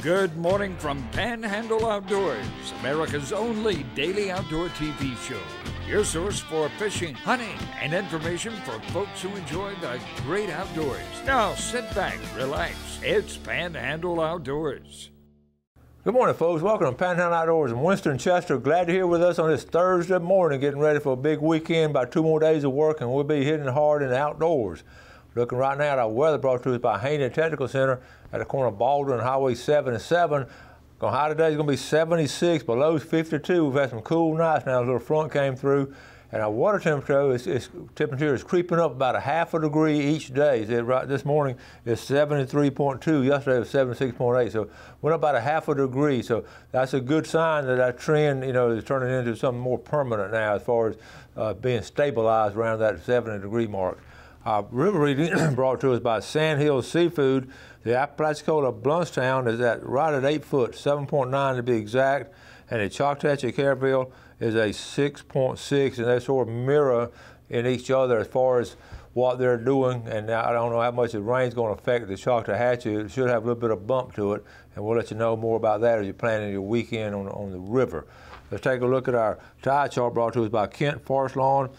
Good morning from Panhandle Outdoors, America's only daily outdoor TV show. Your source for fishing, hunting, and information for folks who enjoy the great outdoors. Now sit back, relax. It's Panhandle Outdoors. Good morning, folks. Welcome to Panhandle Outdoors. I'm Winston Chester. Glad you're here with us on this Thursday morning, getting ready for a big weekend. About 2 more days of work, and we'll be hitting hard in the outdoors. Looking right now at our weather brought to us by Panhandle Technical Center at the corner of Baldwin and Highway 77. High today is going to be 76, below 52. We've had some cool nights now. A little front came through, and our water temperature is creeping up about a half a degree each day. Right this morning is 73.2. Yesterday was 76.8. So went up about a half a degree. So that's a good sign that that trend, is turning into something more permanent now as far as being stabilized around that 70-degree mark. River reading brought to us by Sandhill Seafood. The Apalachicola Bluntstown is right at 8 foot, 7.9 to be exact, and the Choctaw Caraville is a 6.6, and they sort of mirror in each other as far as what they're doing. And now I don't know how much the rain's going to affect the Choctawhatchee. It should have a little bit of bump to it, and we'll let you know more about that as you're planning your weekend on the river. Let's take a look at our tide chart brought to us by Kent Forest Lawn.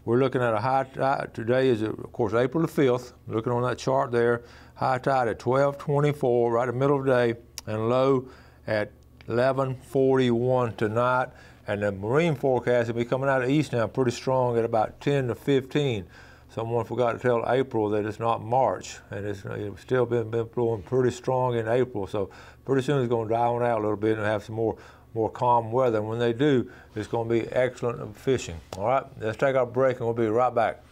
We're looking at a high tide. Today is, of course, April the 5th. Looking on that chart there, high tide at 12:24, right in the middle of the day, and low at 11:41 tonight. And the marine forecast will be coming out of east now pretty strong at about 10 to 15. Someone forgot to tell April that it's not March, and it's still been blowing pretty strong in April. So pretty soon it's going to die on out a little bit and have some more calm weather. And when they do, it's going to be excellent fishing. All right, let's take our break and we'll be right back.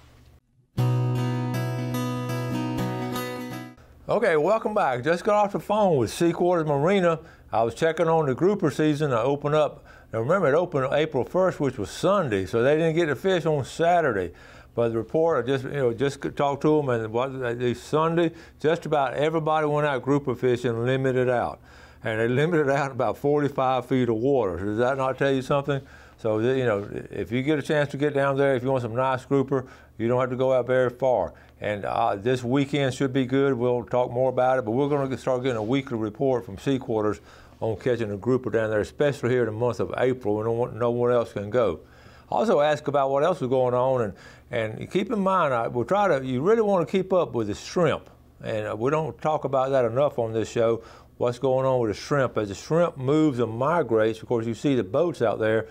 Okay, welcome back. Just got off the phone with Seaquarters Marina. I was checking on the grouper season. I opened up. Now remember, it opened April 1st, which was Sunday, so they didn't get to fish on Saturday. But the report, I just talked to them, and Sunday, just about everybody went out grouper fishing, limited out. And they limited out about 45 feet of water. Does that not tell you something? So, if you get a chance to get down there, if you want some nice grouper, you don't have to go out very far. And this weekend should be good. We'll talk more about it, but we're going to start getting a weekly report from Seaquarters on catching a grouper down there, especially here in the month of April when no one else can go. Also ask about what else is going on, and keep in mind, you really want to keep up with the shrimp. And we don't talk about that enough on this show. What's going on with the shrimp? As the shrimp moves and migrates, of course, you see the boats out there,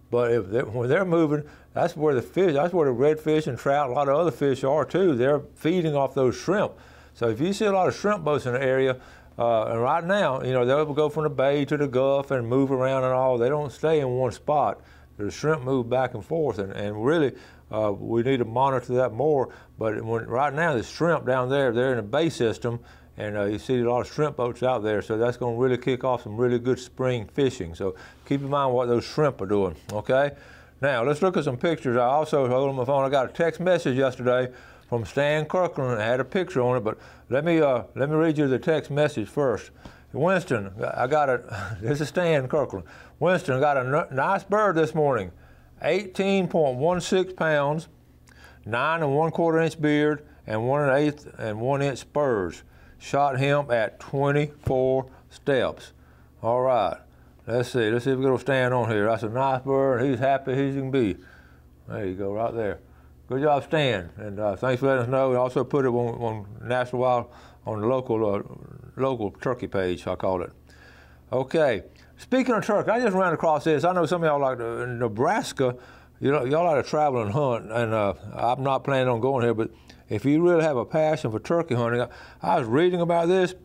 but when they're moving, that's where the redfish and trout, a lot of other fish are too. They're feeding off those shrimp. So if you see a lot of shrimp boats in the area, and right now, they'll go from the bay to the Gulf and move around and all. They don't stay in one spot. The shrimp move back and forth, and really, we need to monitor that more. But right now, the shrimp down there, they're in the bay system, and you see a lot of shrimp boats out there, so that's going to really kick off some really good spring fishing. So keep in mind what those shrimp are doing, okay? Now, let's look at some pictures. I also, hold on my phone, I got a text message yesterday from Stan Kirkland. It had a picture on it, but let me read you the text message first. Winston, I got it. This is Stan Kirkland. Winston, got a nice bird this morning, 18.16 pounds, 9 1/4 inch beard, and 1 1/8 and 1 inch spurs. Shot him at 24 steps. All right, let's see if we can stand on here. That's a nice bird. He's happy as he can be. There you go, right there. Good job, Stan, and thanks for letting us know. We also put it on National Wild, on the local turkey page, I call it. Okay, speaking of turkey, I just ran across this. I know some of y'all like Nebraska. Y'all like to travel and hunt, and I'm not planning on going here, but if you really have a passion for turkey hunting, I was reading about this.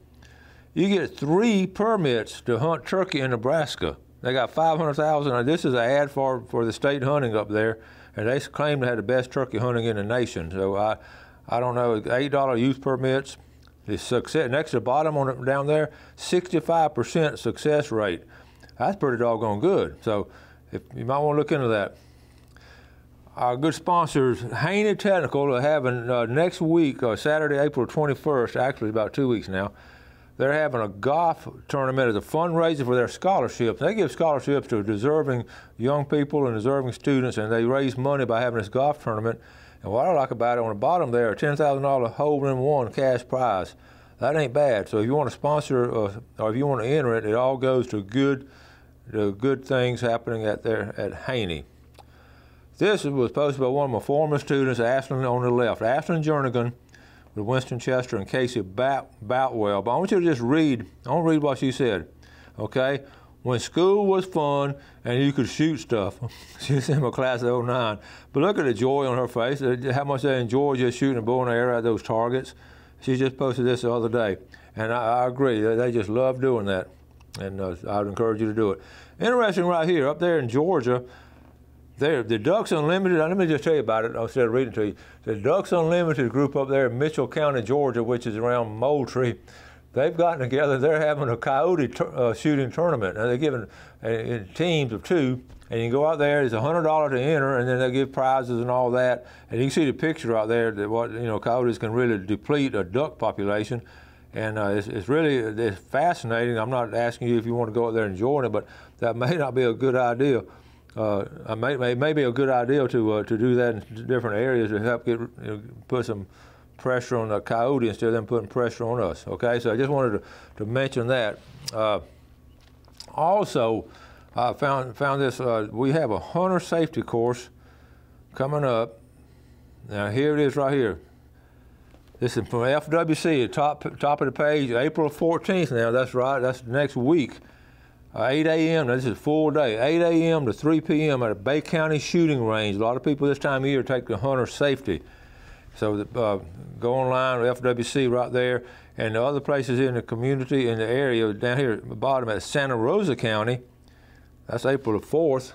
You get 3 permits to hunt turkey in Nebraska. They got 500,000. This is an ad for the state hunting up there, and they claim to have the best turkey hunting in the nation. So I don't know, $8 use permits. The success next to the bottom on it down there, 65% success rate. That's pretty doggone good. So if you might want to look into that. Our good sponsors, Panhandle Technical, are having next week, Saturday, April 21st, actually about 2 weeks now, they're having a golf tournament as a fundraiser for their scholarships. They give scholarships to deserving young people and deserving students, and they raise money by having this golf tournament. And what I like about it, on the bottom there, a $10,000 hole-in-one cash prize. that ain't bad. So if you want to sponsor or if you want to enter it, it all goes to good things happening at Haney. This was posted by one of my former students, Ashland on the left. Ashland Jernigan with Winston Chester and Casey Boutwell. But I want you to just read, I want to read what she said, okay? When school was fun and you could shoot stuff. She was in my class of 09. But look at the joy on her face, how much they enjoy just shooting a bow and arrow at those targets. She just posted this the other day. And I agree, they just love doing that. And I would encourage you to do it. Interesting right here, up there in Georgia, the Ducks Unlimited, let me just tell you about it instead of reading it to you. The Ducks Unlimited group up there in Mitchell County, Georgia, which is around Moultrie, they've gotten together. They're having a coyote shooting tournament. And they're giving in teams of 2, and you can go out there. It's $100 to enter, and then they give prizes and all that. And you can see the picture out there that what coyotes can really deplete a duck population. And it's fascinating. I'm not asking you if you want to go out there and join it, but that may not be a good idea. It may be a good idea to do that in different areas to help put some pressure on the coyote instead of them putting pressure on us. Okay, so I just wanted to mention that. Also, I found this. We have a hunter safety course coming up. Now here it is right here. This is from FWC, top of the page, April 14th. Now that's right. That's next week. 8 a.m. This is a full day, 8 a.m. to 3 p.m. at a Bay County shooting range. A lot of people this time of year take the hunter safety. So go online with FWC right there. And the other places in the community, in the area, down here at the bottom at Santa Rosa County, that's April the 4th.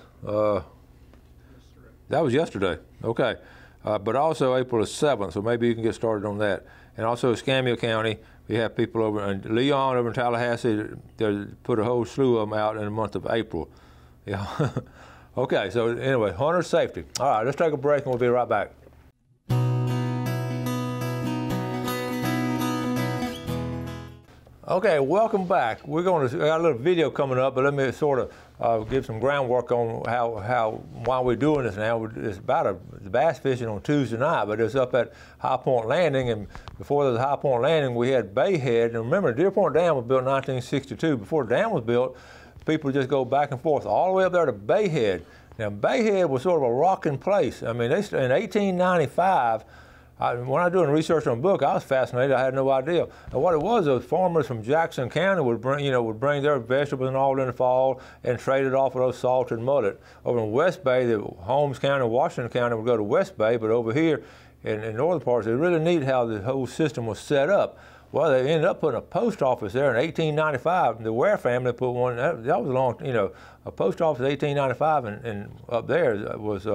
That was yesterday, okay. But also April the 7th, so maybe you can get started on that. And also Escambia County, we have people over in Leon, over in Tallahassee, they put a whole slew of them out in the month of April. Yeah. Okay, so anyway, hunter safety. All right, let's take a break and we'll be right back. Okay, welcome back. I got a little video coming up, but let me sort of give some groundwork on why we're doing this now. It's about bass fishing on Tuesday night, but it's up at High Point Landing, and before the High Point Landing, we had Bay Head. And remember, Deer Point Dam was built in 1962. Before the dam was built, people just go back and forth all the way up there to Bay Head. Now, Bay Head was sort of a rocking place. I mean, in 1895. When I was doing research on the book, I was fascinated. I had no idea. And what it was, those farmers from Jackson County would bring their vegetables and all in the fall and trade it off with those salted mullet. Over in West Bay, the Holmes County, Washington County would go to West Bay, but over here in northern parts, it's really neat how the whole system was set up. Well, they ended up putting a post office there in 1895. The Ware family put one. That was a long, a post office in 1895, and up there was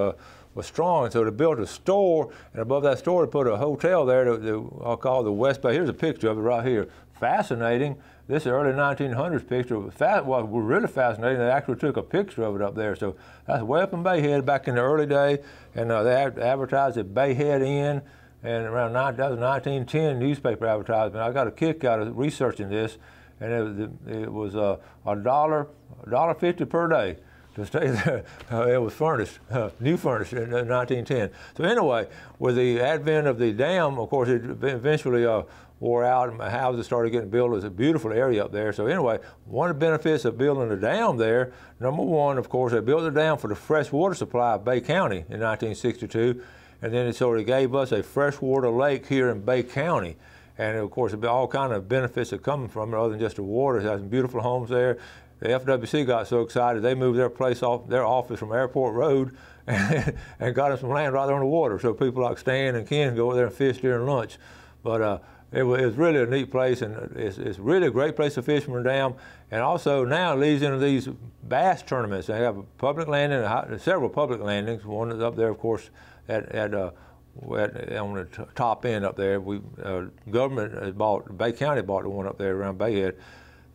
strong, and so they built a store, and above that store they put a hotel there that I'll call the West Bay. Here's a picture of it right here. Fascinating. This is early 1900s picture. Well, really fascinating. They actually took a picture of it up there. So that's way up in Bay Head back in the early day, and they advertised at Bay Head Inn, and around that was 1910 newspaper advertisement. I got a kick out of researching this, and it was $1.50 per day to stay there. It was furnished, new furnished in 1910. So anyway, with the advent of the dam, of course, it eventually wore out and houses started getting built. It was a beautiful area up there. So anyway, one of the benefits of building the dam there, number one, of course, they built the dam for the fresh water supply of Bay County in 1962. And then it sort of gave us a freshwater lake here in Bay County. And of course, all kind of benefits that come from it other than just the water. It has some beautiful homes there. The FWC got so excited, they moved their office from Airport Road and got them some land right there on the water. So people like Stan and Ken go over there and fish during lunch. But it was really a neat place, and it's really a great place to fish from the dam. And also now it leads into these bass tournaments. They have a public landing, several public landings. One is up there, of course, on the top end up there. Government has Bay County bought the one up there around Bay Head.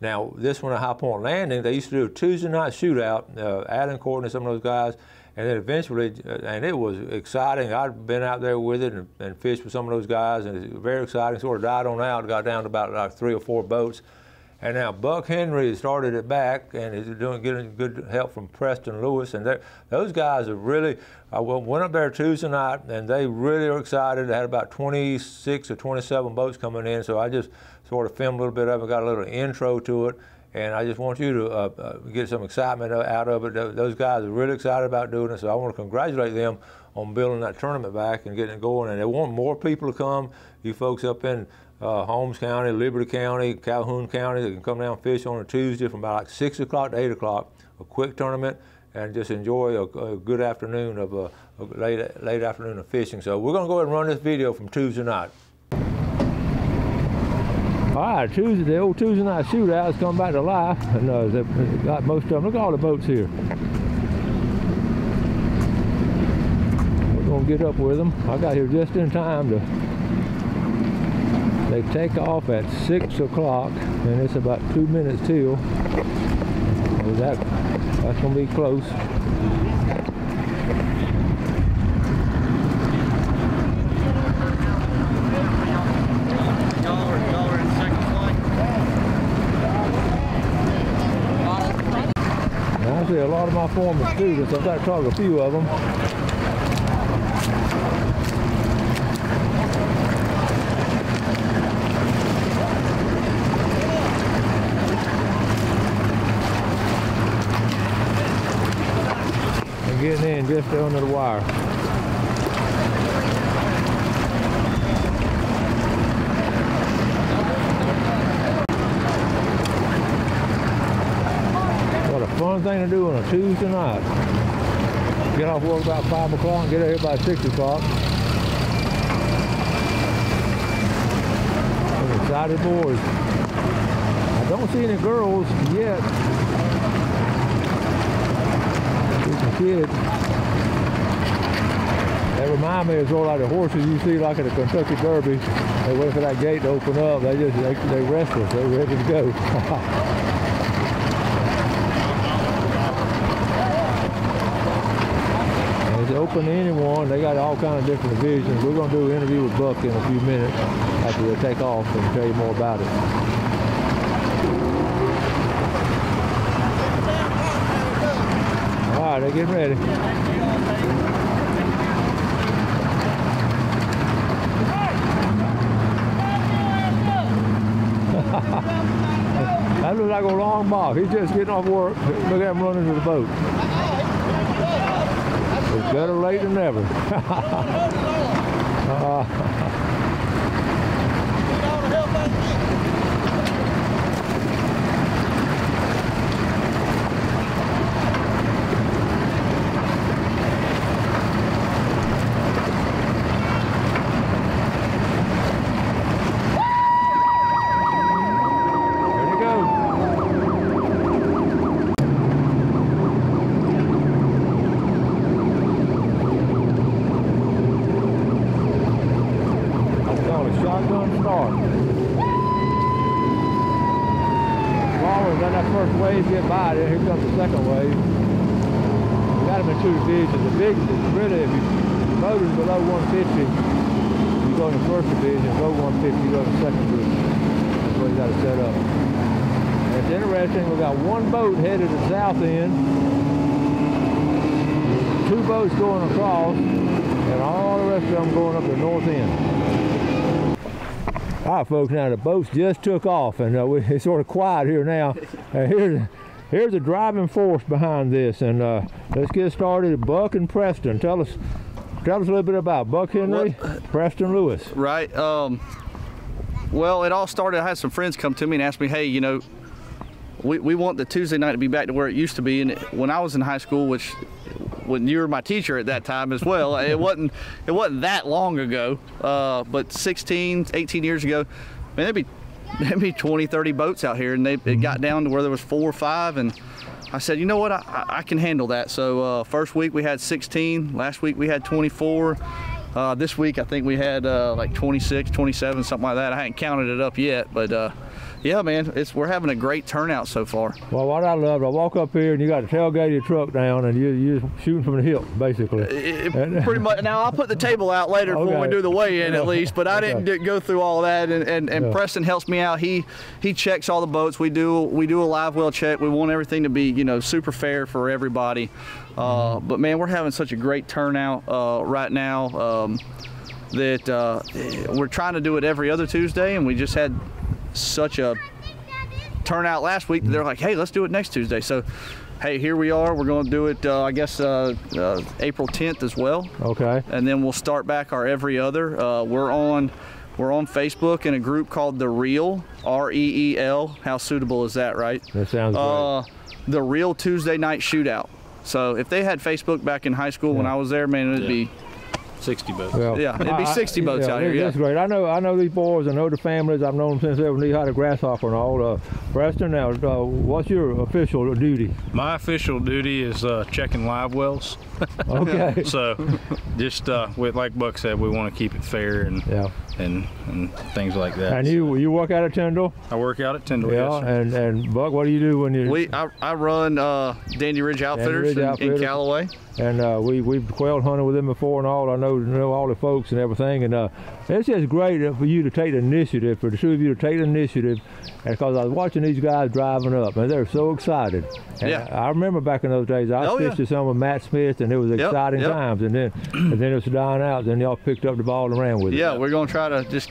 Now, this one at High Point Landing, they used to do a Tuesday night shootout, Alan Courtney and some of those guys, and then eventually, and it was exciting. I'd been out there with it and fished with some of those guys, and it was very exciting. Sort of died on out, got down to about like 3 or 4 boats. And now Buck Henry has started it back and is getting good help from Preston Lewis. And those guys are really, I went up there Tuesday night and they really are excited. They had about 26 or 27 boats coming in. So I just sort of filmed a little bit of it, got a little intro to it. And I just want you to get some excitement out of it. Those guys are really excited about doing it. So I want to congratulate them on building that tournament back and getting it going. And they want more people to come. You folks up in Holmes County, Liberty County, Calhoun County, they can come down and fish on a Tuesday from about like 6 o'clock to 8 o'clock, a quick tournament, and just enjoy a good afternoon of a late afternoon of fishing. So we're going to go ahead and run this video from Tuesday night. All right, the old Tuesday night shootout has come back to life, and they've got most of them. Look at all the boats here. We're going to get up with them. I got here just in time to. They take off at 6 o'clock, and it's about 2 minutes till. So that's going to be close. Y'all in second flight? Now, I see a lot of my former students. I've got to talk to a few of them. Getting in just under the wire. What a fun thing to do on a Tuesday night. Get off work about 5 o'clock and get out here by 6 o'clock. Some excited boys. I don't see any girls yet. Kids. They remind me of sort of like the horses you see like at a Kentucky Derby. They wait for that gate to open up. They restless. They're ready to go. It's open to anyone. They got all kinds of different divisions. We're going to do an interview with Buck in a few minutes after they take off and tell you more about it. All right, they're getting ready. That looks like a long box. He's just getting off work. Look at him running to the boat. It's better late than never. Get by there, here comes the second wave. We got them in 2 divisions. The big, really, if your boat is below 150, you go in the first division. Below 150, you go in the second division. That's what you got to set up. And it's interesting, we got 1 boat headed to the south end, 2 boats going across, and all the rest of them going up the north end. All right, folks, now the boats just took off, and it's sort of quiet here now. Here's the driving force behind this, and let's get started. Buck and Preston. Tell us a little bit about Buck Henry, Preston Lewis. Right. Well, it all started, I had some friends come to me and ask me, hey, you know, we want the Tuesday night to be back to where it used to be. And when I was in high school, which when you were my teacher at that time as well, it wasn't that long ago, but 16, 18 years ago, man, there'd be 20, 30 boats out here, and it got down to where there was 4 or 5, and I said, you know what, I can handle that. So first week we had 16, last week we had 24, this week I think we had like 26, 27, something like that. I hadn't counted it up yet, but Yeah, man, we're having a great turnout so far. Well, what I love, I walk up here and you got to tailgate your truck down and you're shooting from the hip, basically. Pretty much. Now, I'll put the table out later when we do the weigh-in at least, but I didn't go through all that. And Preston helps me out. He checks all the boats. We do a live well check. We want everything to be, you know, super fair for everybody. But man, we're having such a great turnout right now that we're trying to do it every other Tuesday, and we just had such a turnout last week that they're like, hey, let's do it next Tuesday. So, hey, here we are. We're going to do it, I guess, April 10th as well. Okay. And then we'll start back our every other. We're on Facebook in a group called The Real, R-E-E-L. How suitable is that, right? That sounds great. The Real Tuesday Night Shootout. So if they had Facebook back in high school when I was there, man, it'd be 60 boats. Well, yeah, it'd be 60 boats out here. Yeah, that's great. I know these boys. I know the families. I've known them since they were knee-high to grasshopper and all. Preston, now, what's your official duty? My official duty is checking live wells. Okay. So, just like Buck said, we want to keep it fair and things like that. And you work out at Tyndall? I work out at Tyndall. Yeah. Yes, sir. And Buck, what do you do when you? I run Dandy Ridge Outfitters in Callaway. And we've quail hunted with them before and all. I know all the folks and everything. And it's just great for you to take the initiative, for the two of you to take the initiative. And because I was watching these guys driving up, and they're so excited. And I remember back in those days, I fished with some with Matt Smith, and it was exciting times. And then it was dying out. Then y'all picked up the ball and ran with it. Yeah, we're gonna try to just.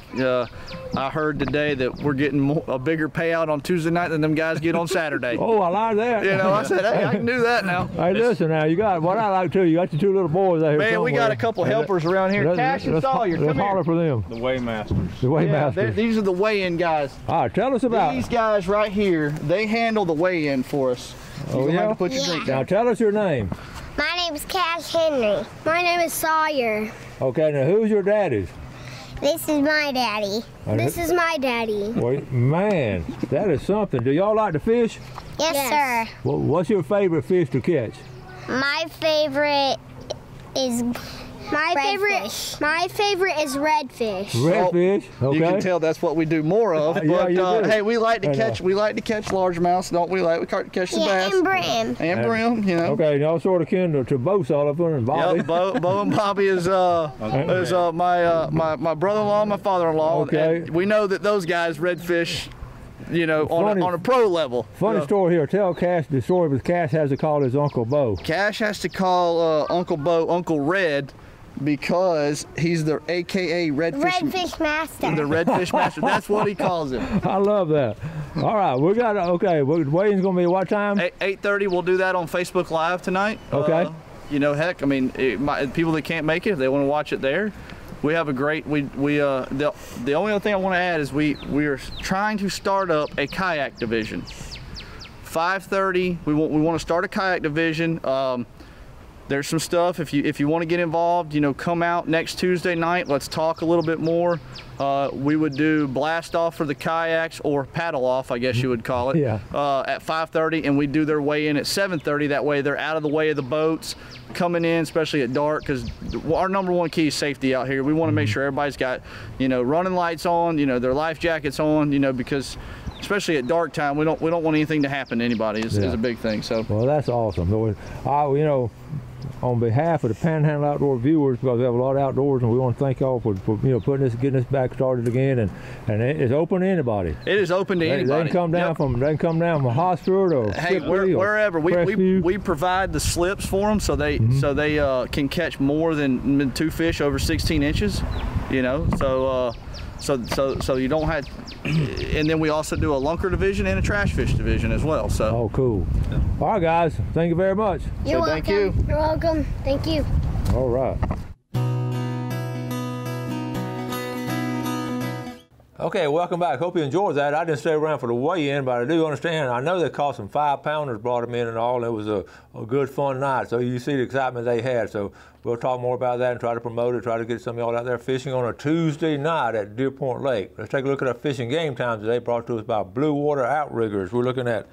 I heard today that we're getting a bigger payout on Tuesday night than them guys get on Saturday. Oh, I like that. You know, I said, hey, I can do that now. Hey, listen now, you got what I like too. You got your two little boys out here. Man, somewhere. we got a couple helpers around here. Cash and Sawyer, come here. Holler for them. The Waymasters. The Waymasters. These are the weigh-in guys. All right, tell us about these guys right here. They handle the weigh-in for us. Oh, have to put your drink down. Now tell us your name. My name is Cash Henry. My name is Sawyer. Okay, now who's your daddy? This is my daddy. This is my daddy. Wait, man, that is something. Do y'all like to fish? Yes, sir. Well, what's your favorite fish to catch? My favorite is redfish. My favorite is redfish. Redfish. Okay. You can tell that's what we do more of. But hey, we like to catch. We like to catch largemouths, don't we? Like we catch the bass. And brim. And brim, you know. Okay, y'all sort of kin to Bo Sullivan and Bobby. Yep, Bo and Bobby is my brother-in-law, and my father-in-law. Okay. And we know that those guys redfish, you know, on a pro level. Funny story here. Tell Cash the story, but Cash has to call his Uncle Bo. Cash has to call Uncle Bo Uncle Red, because he's the AKA redfish master. The redfish master. That's what he calls him. I love that. All right, we got weigh-in's gonna be what time? 8:30. We'll do that on Facebook Live tonight. Okay. You know, heck, I mean, people that can't make it, if they want to watch it there, we have a great. The only other thing I want to add is we are trying to start up a kayak division. 5:30. We want to start a kayak division. There's some stuff, if you want to get involved, you know, come out next Tuesday night. Let's talk a little bit more. We would do blast off for the kayaks, or paddle off, I guess you would call it, at 5:30, and we do their weigh in at 7:30. That way they're out of the way of the boats coming in, especially at dark, because our number one key is safety out here. We want to make sure everybody's got, you know, running lights on, you know, their life jackets on, you know, because especially at dark time, we don't want anything to happen to anybody. Is a big thing. So. Well, that's awesome. You know, on behalf of the Panhandle Outdoor viewers, because we have a lot of outdoors, and we want to thank y'all for you know, getting this back started again, and it's open to anybody. It is open to anybody. They can come down from Hosford or wherever. We provide the slips for them, so they can catch more than 2 fish over 16 inches. You know, so you don't have. And then we also do a lunker division and a trash fish division as well. So. Oh, cool. All right, guys. Thank you very much. You're welcome. Thank you. You're welcome. Thank you. All right. Okay, welcome back. Hope you enjoyed that. I didn't stay around for the weigh-in, but I do understand. I know they caught some 5-pounders, brought them in and all. And it was a good, fun night. So you see the excitement they had. So we'll talk more about that and try to promote it, try to get some of y'all out there fishing on a Tuesday night at Deer Point Lake. Let's take a look at our fishing game times today, brought to us by Blue Water Outriggers. We're looking at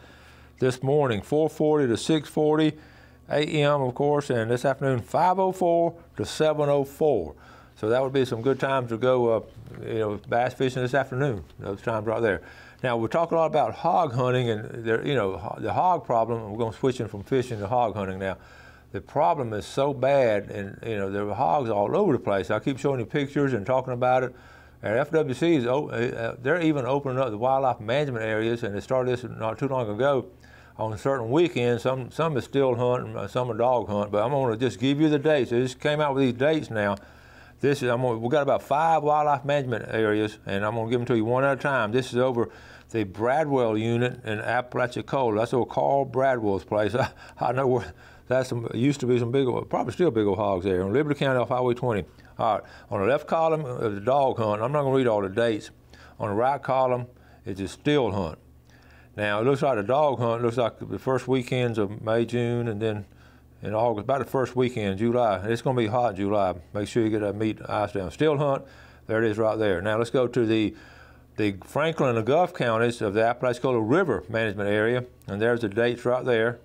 this morning, 4:40 to 6:40 a.m., of course, and this afternoon, 5:04 to 7:04. So that would be some good times to go, you know, bass fishing this afternoon. Those times right there. Now, we talk a lot about hog hunting and the hog problem. We're going to switch in from fishing to hog hunting now. The problem is so bad, and there are hogs all over the place. I keep showing you pictures and talking about it. And FWC they're even opening up the wildlife management areas, and they started this not too long ago. On certain weekends, some is still hunting, some are dog hunt. But I'm going to just give you the dates. They just came out with these dates now. We've got about 5 wildlife management areas, and I'm going to give them to you one at a time. This is over the Bradwell unit in Apalachicola. That's over Carl Bradwell's place. I know where used to be some big, probably still big old hogs there in Liberty County off Highway 20. All right, on the left column of the dog hunt, I'm not going to read all the dates. On the right column is the still hunt. Now, it looks like the dog hunt looks like the first weekends of May, June, and then in August, about the first weekend, July. It's going to be hot in July. Make sure you get that meat ice down. Still hunt, there it is right there. Now, let's go to the Franklin and Gulf counties of the Apalachicola River Management Area, and there's the dates right there.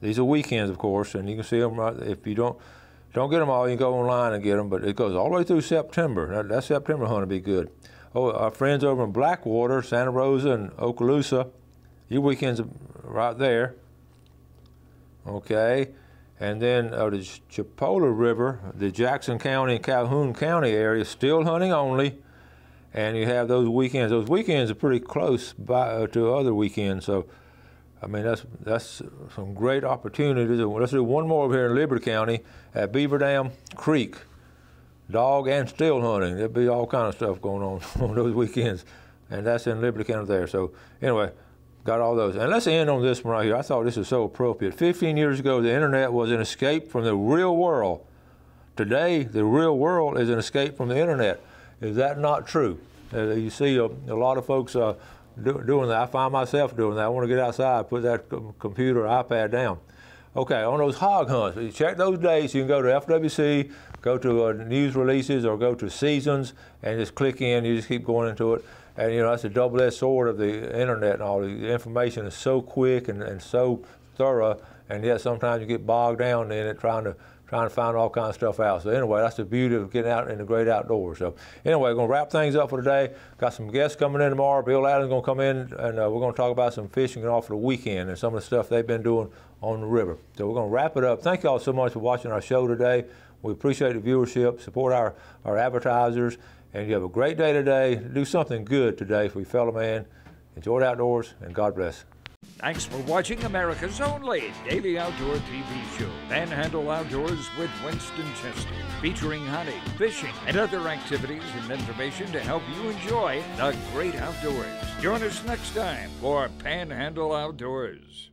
These are weekends, of course, and you can see them right. If you don't get them all, you can go online and get them, but it goes all the way through September. That September hunt will be good. Oh, our friends over in Blackwater, Santa Rosa, and Okaloosa, your weekends are right there. Okay, and then the Chipola River, the Jackson County and Calhoun County area, still hunting only, and you have those weekends. Those weekends are pretty close to other weekends, so I mean that's some great opportunities. Let's do one more over here in Liberty County at Beaver Dam Creek, dog and still hunting. There'll be all kind of stuff going on those weekends, and that's in Liberty County there. So anyway, got all those. And let's end on this one right here. I thought this was so appropriate. 15 years ago, the internet was an escape from the real world. Today, the real world is an escape from the internet. Is that not true? You see a lot of folks doing that. I find myself doing that. I want to get outside, put that computer or iPad down. Okay, on those hog hunts, you check those dates. You can go to FWC, go to news releases, or go to seasons, and just click in. You just keep going into it. And that's a double-edged sword of the internet and all. The information is so quick and so thorough, and yet sometimes you get bogged down in it trying to find all kinds of stuff out. So anyway, that's the beauty of getting out in the great outdoors. So anyway, we're going to wrap things up for today. Got some guests coming in tomorrow. Bill Allen's going to come in, and we're going to talk about some fishing off the weekend and some of the stuff they've been doing on the river. So we're going to wrap it up. Thank you all so much for watching our show today. We appreciate the viewership. Support our advertisers. And you have a great day today. Do something good today for your fellow man. Enjoy the outdoors, and God bless. Thanks for watching America's only daily outdoor TV show, Panhandle Outdoors with Winston Chester, featuring hunting, fishing, and other activities and information to help you enjoy the great outdoors. Join us next time for Panhandle Outdoors.